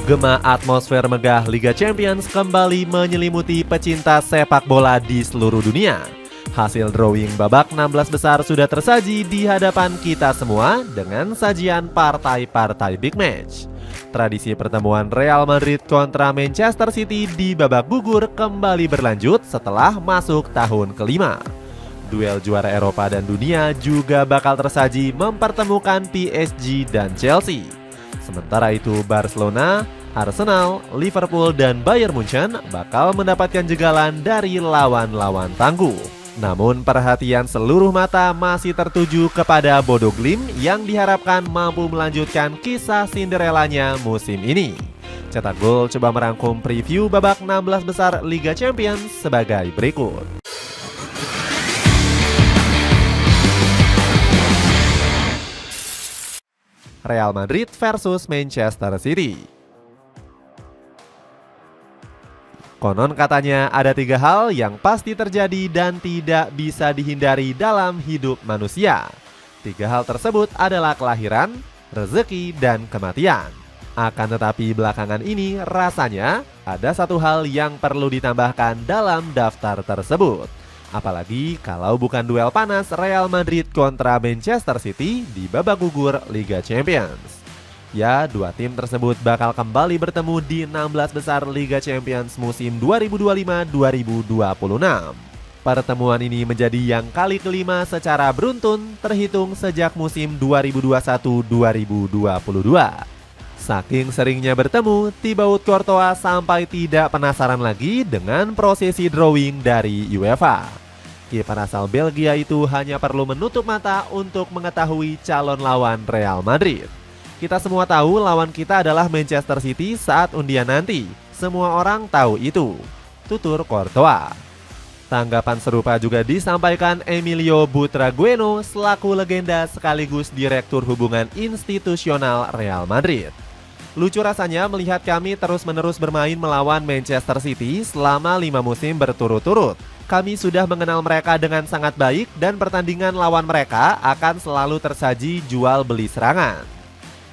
Gema atmosfer megah Liga Champions kembali menyelimuti pecinta sepak bola di seluruh dunia. Hasil drawing babak 16 besar sudah tersaji di hadapan kita semua dengan sajian partai-partai big match. Tradisi pertemuan Real Madrid kontra Manchester City di babak gugur kembali berlanjut setelah masuk tahun kelima. Duel juara Eropa dan dunia juga bakal tersaji mempertemukan PSG dan Chelsea. Sementara itu Barcelona, Arsenal, Liverpool, dan Bayern Munchen bakal mendapatkan jegalan dari lawan-lawan tangguh. Namun perhatian seluruh mata masih tertuju kepada Bodo Glimt yang diharapkan mampu melanjutkan kisah Cinderellanya musim ini. Cetak Gol coba merangkum preview babak 16 besar Liga Champions sebagai berikut. Real Madrid versus Manchester City. Konon katanya ada 3 hal yang pasti terjadi dan tidak bisa dihindari dalam hidup manusia. 3 hal tersebut adalah kelahiran, rezeki, dan kematian. Akan tetapi belakangan ini rasanya ada 1 hal yang perlu ditambahkan dalam daftar tersebut. Apalagi kalau bukan duel panas Real Madrid kontra Manchester City di babak gugur Liga Champions. Ya, 2 tim tersebut bakal kembali bertemu di 16 besar Liga Champions musim 2025-2026. Pertemuan ini menjadi yang kali kelima secara beruntun terhitung sejak musim 2021-2022. Saking seringnya bertemu, Thibaut Courtois sampai tidak penasaran lagi dengan prosesi drawing dari UEFA. Kiper asal Belgia itu hanya perlu menutup mata untuk mengetahui calon lawan Real Madrid. Kita semua tahu lawan kita adalah Manchester City saat undian nanti. Semua orang tahu itu. Tutur Courtois. Tanggapan serupa juga disampaikan Emilio Butragueño selaku legenda sekaligus Direktur Hubungan Institusional Real Madrid. Lucu rasanya melihat kami terus-menerus bermain melawan Manchester City selama 5 musim berturut-turut. Kami sudah mengenal mereka dengan sangat baik dan pertandingan lawan mereka akan selalu tersaji jual beli serangan.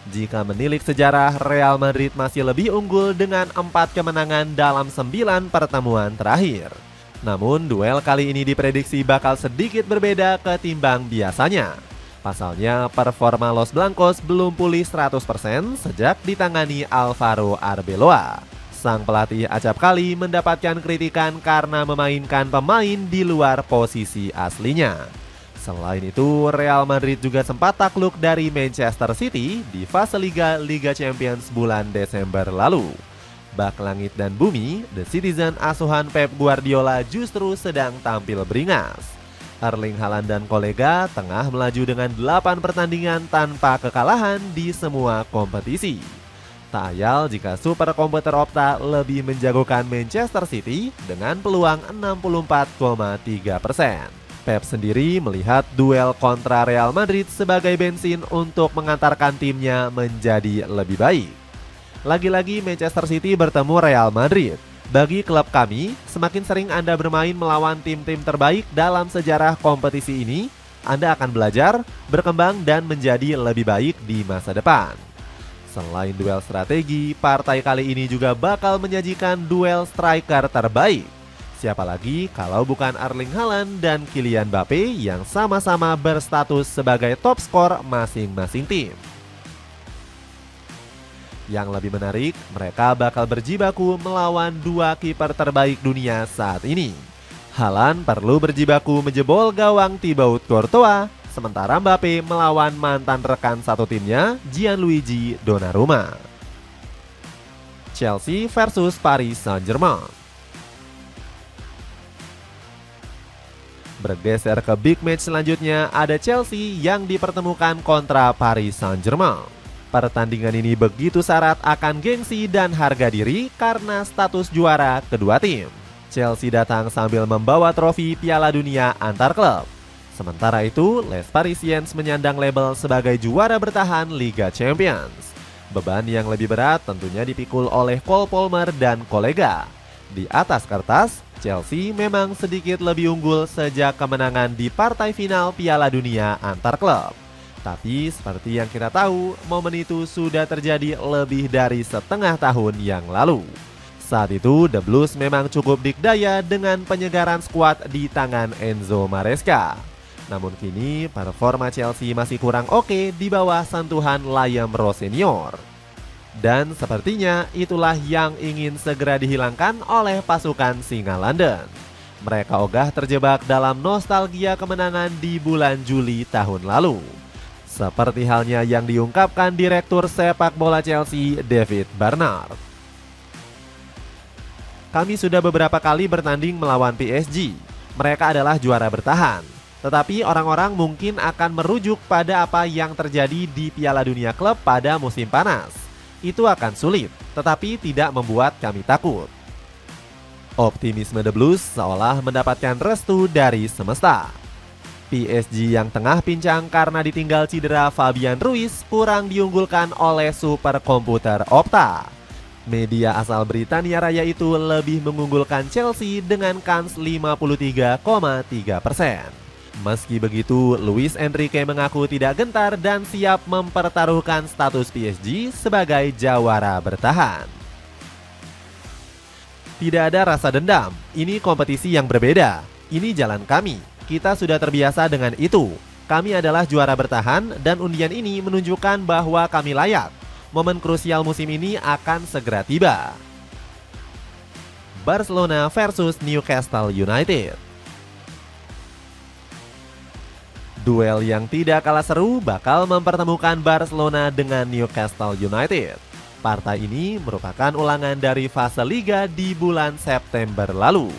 Jika menilik sejarah, Real Madrid masih lebih unggul dengan 4 kemenangan dalam 9 pertemuan terakhir. Namun duel kali ini diprediksi bakal sedikit berbeda ketimbang biasanya. Pasalnya performa Los Blancos belum pulih 100% sejak ditangani Alvaro Arbeloa. Sang pelatih acap kali mendapatkan kritikan karena memainkan pemain di luar posisi aslinya. Selain itu, Real Madrid juga sempat takluk dari Manchester City di fase Liga Champions bulan Desember lalu. Bak langit dan bumi, The Citizen asuhan Pep Guardiola justru sedang tampil beringas. Erling Haaland dan kolega tengah melaju dengan 8 pertandingan tanpa kekalahan di semua kompetisi. Tak ayal jika super komputer Opta lebih menjagokan Manchester City dengan peluang 64,3%. Pep sendiri melihat duel kontra Real Madrid sebagai bensin untuk mengantarkan timnya menjadi lebih baik. Lagi-lagi Manchester City bertemu Real Madrid. Bagi klub kami, semakin sering Anda bermain melawan tim-tim terbaik dalam sejarah kompetisi ini, Anda akan belajar, berkembang, dan menjadi lebih baik di masa depan. Selain duel strategi, partai kali ini juga bakal menyajikan duel striker terbaik. Siapa lagi kalau bukan Erling Haaland dan Kylian Mbappe yang sama-sama berstatus sebagai top skor masing-masing tim. Yang lebih menarik, mereka bakal berjibaku melawan 2 kiper terbaik dunia saat ini. Haaland perlu berjibaku menjebol gawang Thibaut Courtois, sementara Mbappe melawan mantan rekan satu timnya, Gianluigi Donnarumma. Chelsea versus Paris Saint-Germain. Bergeser ke big match selanjutnya, ada Chelsea yang dipertemukan kontra Paris Saint-Germain. Pertandingan ini begitu syarat akan gengsi dan harga diri karena status juara kedua tim. Chelsea datang sambil membawa trofi Piala Dunia antar klub. Sementara itu, Les Parisiens menyandang label sebagai juara bertahan Liga Champions. Beban yang lebih berat tentunya dipikul oleh Cole Palmer dan kolega. Di atas kertas, Chelsea memang sedikit lebih unggul sejak kemenangan di partai final Piala Dunia antar klub. Tapi seperti yang kita tahu, momen itu sudah terjadi lebih dari setengah tahun yang lalu. Saat itu The Blues memang cukup dikdaya dengan penyegaran skuad di tangan Enzo Maresca. Namun kini performa Chelsea masih kurang oke di bawah sentuhan Liam Rowe Senior. Dan sepertinya itulah yang ingin segera dihilangkan oleh pasukan Singa London. Mereka ogah terjebak dalam nostalgia kemenangan di bulan Juli tahun lalu. Seperti halnya yang diungkapkan Direktur Sepak Bola Chelsea, David Barnard. Kami sudah beberapa kali bertanding melawan PSG. Mereka adalah juara bertahan. Tetapi orang-orang mungkin akan merujuk pada apa yang terjadi di Piala Dunia Klub pada musim panas. Itu akan sulit, tetapi tidak membuat kami takut. Optimisme The Blues seolah mendapatkan restu dari semesta. PSG yang tengah pincang karena ditinggal cedera Fabian Ruiz kurang diunggulkan oleh superkomputer Opta. Media asal Britania Raya itu lebih mengunggulkan Chelsea dengan kans 53,3%. Meski begitu, Luis Enrique mengaku tidak gentar dan siap mempertaruhkan status PSG sebagai jawara bertahan. Tidak ada rasa dendam, ini kompetisi yang berbeda, ini jalan kami. Kita sudah terbiasa dengan itu. Kami adalah juara bertahan dan undian ini menunjukkan bahwa kami layak. Momen krusial musim ini akan segera tiba. Barcelona versus Newcastle United. Duel yang tidak kalah seru bakal mempertemukan Barcelona dengan Newcastle United. Partai ini merupakan ulangan dari fase Liga di bulan September lalu.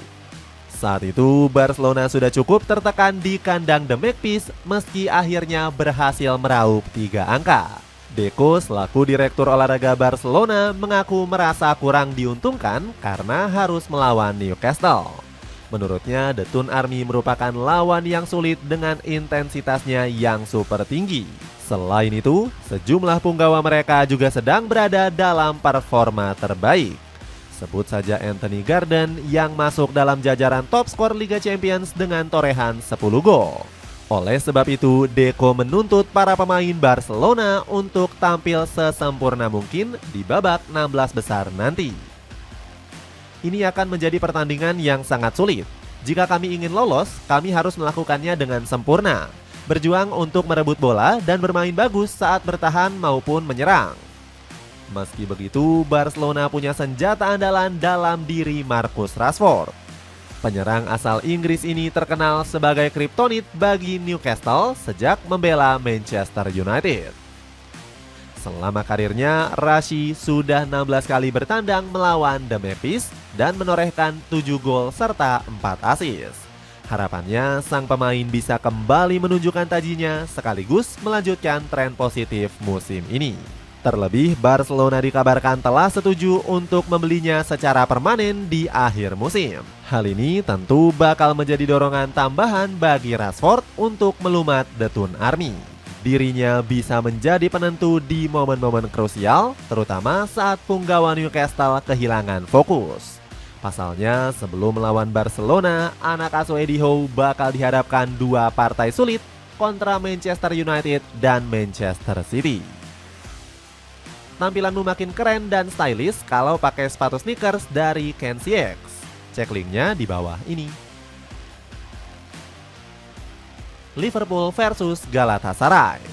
Saat itu Barcelona sudah cukup tertekan di kandang The Magpies meski akhirnya berhasil meraup 3 angka. Deco selaku direktur olahraga Barcelona mengaku merasa kurang diuntungkan karena harus melawan Newcastle. Menurutnya The Toon Army merupakan lawan yang sulit dengan intensitasnya yang super tinggi. Selain itu, sejumlah punggawa mereka juga sedang berada dalam performa terbaik. Sebut saja Anthony Gordon yang masuk dalam jajaran top skor Liga Champions dengan torehan 10 gol. Oleh sebab itu, Deco menuntut para pemain Barcelona untuk tampil sesempurna mungkin di babak 16 besar nanti. Ini akan menjadi pertandingan yang sangat sulit. Jika kami ingin lolos, kami harus melakukannya dengan sempurna. Berjuang untuk merebut bola dan bermain bagus saat bertahan maupun menyerang. Meski begitu, Barcelona punya senjata andalan dalam diri Marcus Rashford. Penyerang asal Inggris ini terkenal sebagai kriptonit bagi Newcastle sejak membela Manchester United. Selama karirnya, Rashi sudah 16 kali bertandang melawan The Magpies dan menorehkan 7 gol serta 4 assist. Harapannya sang pemain bisa kembali menunjukkan tajinya sekaligus melanjutkan tren positif musim ini. Terlebih, Barcelona dikabarkan telah setuju untuk membelinya secara permanen di akhir musim. Hal ini tentu bakal menjadi dorongan tambahan bagi Rashford untuk melumat The Toon Army. Dirinya bisa menjadi penentu di momen-momen krusial, terutama saat punggawa Newcastle kehilangan fokus. Pasalnya, sebelum melawan Barcelona, anak asuh Eddie Howe bakal dihadapkan 2 partai sulit kontra Manchester United dan Manchester City. Tampilanmu makin keren dan stylish kalau pakai sepatu sneakers dari Kenzie X. Cek linknya di bawah ini. Liverpool versus Galatasaray.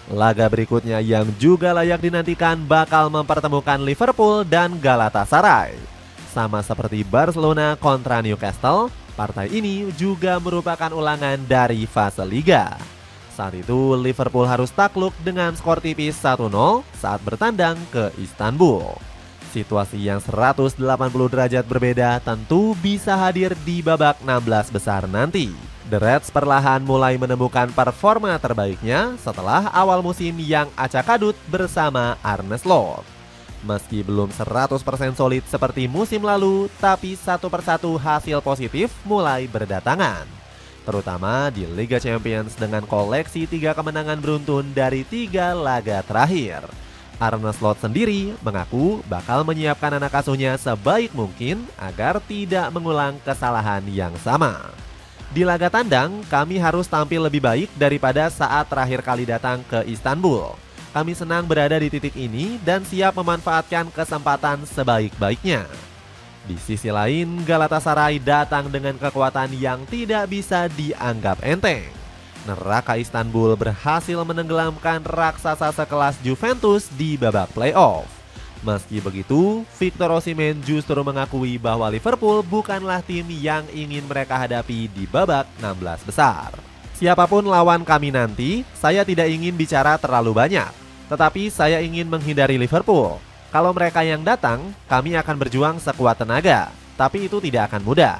Laga berikutnya yang juga layak dinantikan bakal mempertemukan Liverpool dan Galatasaray. Sama seperti Barcelona kontra Newcastle, partai ini juga merupakan ulangan dari fase Liga. Saat itu Liverpool harus takluk dengan skor tipis 1-0 saat bertandang ke Istanbul. Situasi yang 180 derajat berbeda tentu bisa hadir di babak 16 besar nanti. The Reds perlahan mulai menemukan performa terbaiknya setelah awal musim yang acak-adut bersama Arne Slot. Meski belum 100% solid seperti musim lalu, tapi satu persatu hasil positif mulai berdatangan. Terutama di Liga Champions dengan koleksi 3 kemenangan beruntun dari 3 laga terakhir. Arne Slot sendiri mengaku bakal menyiapkan anak asuhnya sebaik mungkin agar tidak mengulang kesalahan yang sama. Di laga tandang, kami harus tampil lebih baik daripada saat terakhir kali datang ke Istanbul. Kami senang berada di titik ini dan siap memanfaatkan kesempatan sebaik-baiknya. Di sisi lain, Galatasaray datang dengan kekuatan yang tidak bisa dianggap enteng. Neraka Istanbul berhasil menenggelamkan raksasa sekelas Juventus di babak playoff. Meski begitu, Victor Osimhen justru mengakui bahwa Liverpool bukanlah tim yang ingin mereka hadapi di babak 16 besar. Siapapun lawan kami nanti, saya tidak ingin bicara terlalu banyak. Tetapi saya ingin menghindari Liverpool. Kalau mereka yang datang, kami akan berjuang sekuat tenaga. Tapi itu tidak akan mudah.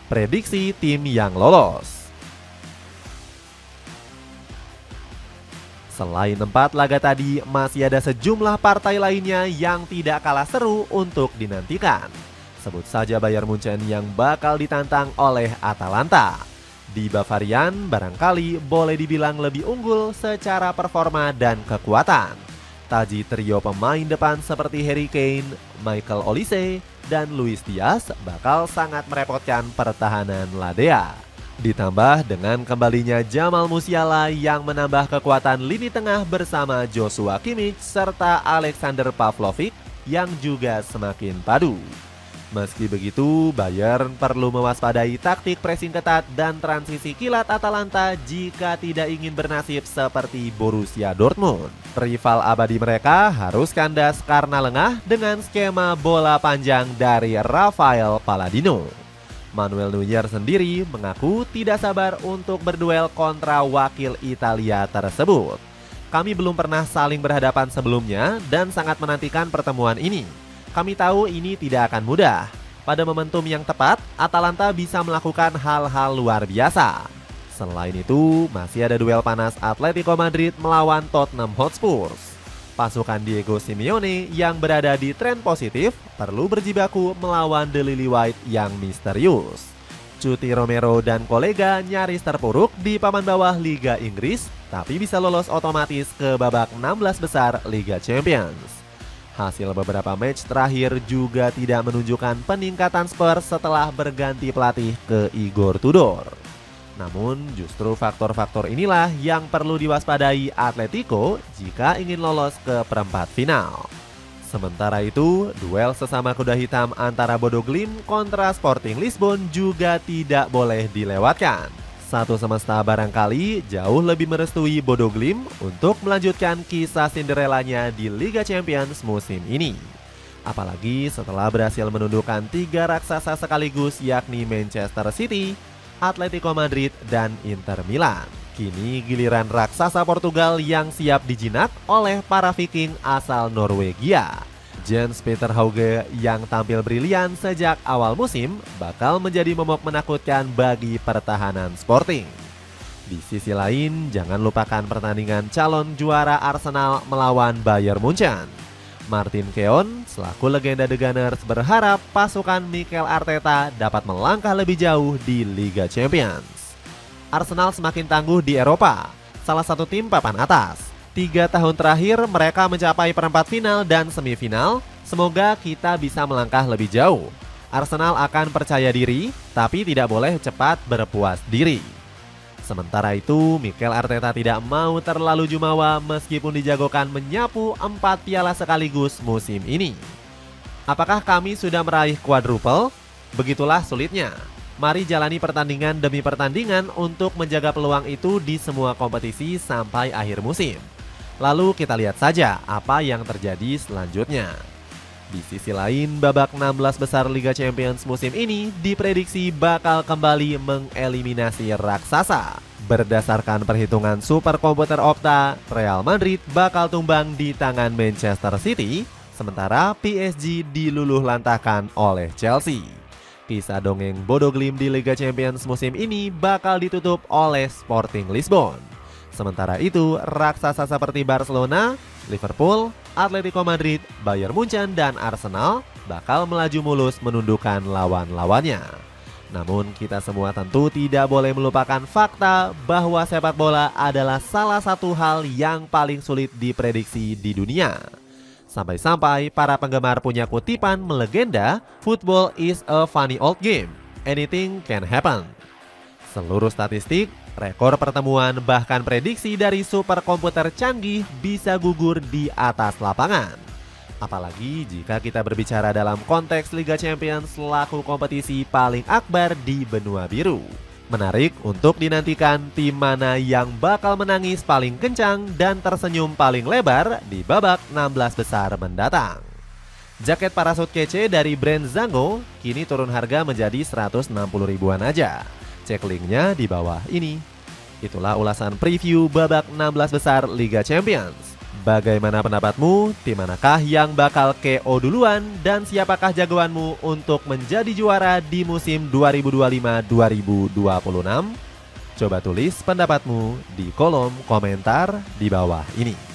Prediksi tim yang lolos. Selain 4 laga tadi, masih ada sejumlah partai lainnya yang tidak kalah seru untuk dinantikan. Sebut saja Bayern Munchen yang bakal ditantang oleh Atalanta. Di Bavarian barangkali boleh dibilang lebih unggul secara performa dan kekuatan. Taji trio pemain depan seperti Harry Kane, Michael Olise, dan Luis Diaz bakal sangat merepotkan pertahanan Ladea. Ditambah dengan kembalinya Jamal Musiala yang menambah kekuatan lini tengah bersama Joshua Kimmich serta Alexander Pavlovic yang juga semakin padu. Meski begitu, Bayern perlu mewaspadai taktik pressing ketat dan transisi kilat Atalanta jika tidak ingin bernasib seperti Borussia Dortmund. Rival abadi mereka harus kandas karena lengah dengan skema bola panjang dari Rafael Palladino. Manuel Neuer sendiri mengaku tidak sabar untuk berduel kontra wakil Italia tersebut. Kami belum pernah saling berhadapan sebelumnya dan sangat menantikan pertemuan ini. Kami tahu ini tidak akan mudah. Pada momentum yang tepat, Atalanta bisa melakukan hal-hal luar biasa. Selain itu, masih ada duel panas Atletico Madrid melawan Tottenham Hotspur. Pasukan Diego Simeone yang berada di tren positif perlu berjibaku melawan The Lily White yang misterius. Cuti Romero dan kolega nyaris terpuruk di papan bawah Liga Inggris, tapi bisa lolos otomatis ke babak 16 besar Liga Champions. Hasil beberapa match terakhir juga tidak menunjukkan peningkatan Spurs setelah berganti pelatih ke Igor Tudor. Namun justru faktor-faktor inilah yang perlu diwaspadai Atletico jika ingin lolos ke perempat final. Sementara itu, duel sesama kuda hitam antara Bodo Glimt kontra Sporting Lisbon juga tidak boleh dilewatkan. Satu semesta barangkali jauh lebih merestui Bodo Glimt untuk melanjutkan kisah Cinderellanya di Liga Champions musim ini. Apalagi setelah berhasil menundukkan 3 raksasa sekaligus yakni Manchester City, Atletico Madrid, dan Inter Milan. Kini giliran raksasa Portugal yang siap dijinak oleh para Viking asal Norwegia. Jens Peter Hauge yang tampil brilian sejak awal musim bakal menjadi momok menakutkan bagi pertahanan Sporting. Di sisi lain, jangan lupakan pertandingan calon juara Arsenal melawan Bayern Munchen. Martin Keown selaku legenda The Gunners berharap pasukan Mikel Arteta dapat melangkah lebih jauh di Liga Champions. Arsenal semakin tangguh di Eropa, salah satu tim papan atas. 3 tahun terakhir mereka mencapai perempat final dan semifinal. Semoga kita bisa melangkah lebih jauh. Arsenal akan percaya diri, tapi tidak boleh cepat berpuas diri. Sementara itu, Mikel Arteta tidak mau terlalu jumawa meskipun dijagokan menyapu 4 piala sekaligus musim ini. Apakah kami sudah meraih quadruple? Begitulah sulitnya. Mari jalani pertandingan demi pertandingan untuk menjaga peluang itu di semua kompetisi sampai akhir musim. Lalu kita lihat saja apa yang terjadi selanjutnya. Di sisi lain, babak 16 besar Liga Champions musim ini diprediksi bakal kembali mengeliminasi raksasa. Berdasarkan perhitungan superkomputer Opta, Real Madrid bakal tumbang di tangan Manchester City, sementara PSG diluluh lantahkan oleh Chelsea. Kisah dongeng Bodo Glimt di Liga Champions musim ini bakal ditutup oleh Sporting Lisbon. Sementara itu, raksasa seperti Barcelona, Liverpool, Atletico Madrid, Bayern Munchen, dan Arsenal bakal melaju mulus menundukkan lawan-lawannya. Namun kita semua tentu tidak boleh melupakan fakta bahwa sepak bola adalah salah satu hal yang paling sulit diprediksi di dunia. Sampai-sampai para penggemar punya kutipan melegenda, "Football is a funny old game." anything can happen. Seluruh statistik, rekor pertemuan, bahkan prediksi dari superkomputer canggih bisa gugur di atas lapangan. Apalagi jika kita berbicara dalam konteks Liga Champions selaku kompetisi paling akbar di benua biru. Menarik untuk dinantikan tim mana yang bakal menangis paling kencang dan tersenyum paling lebar di babak 16 besar mendatang. Jaket parasut kece dari brand Zango kini turun harga menjadi 160 ribuan aja. Cek linknya di bawah ini. Itulah ulasan preview babak 16 besar Liga Champions. Bagaimana pendapatmu? Tim manakah yang bakal KO duluan? Dan siapakah jagoanmu untuk menjadi juara di musim 2025-2026? Coba tulis pendapatmu di kolom komentar di bawah ini.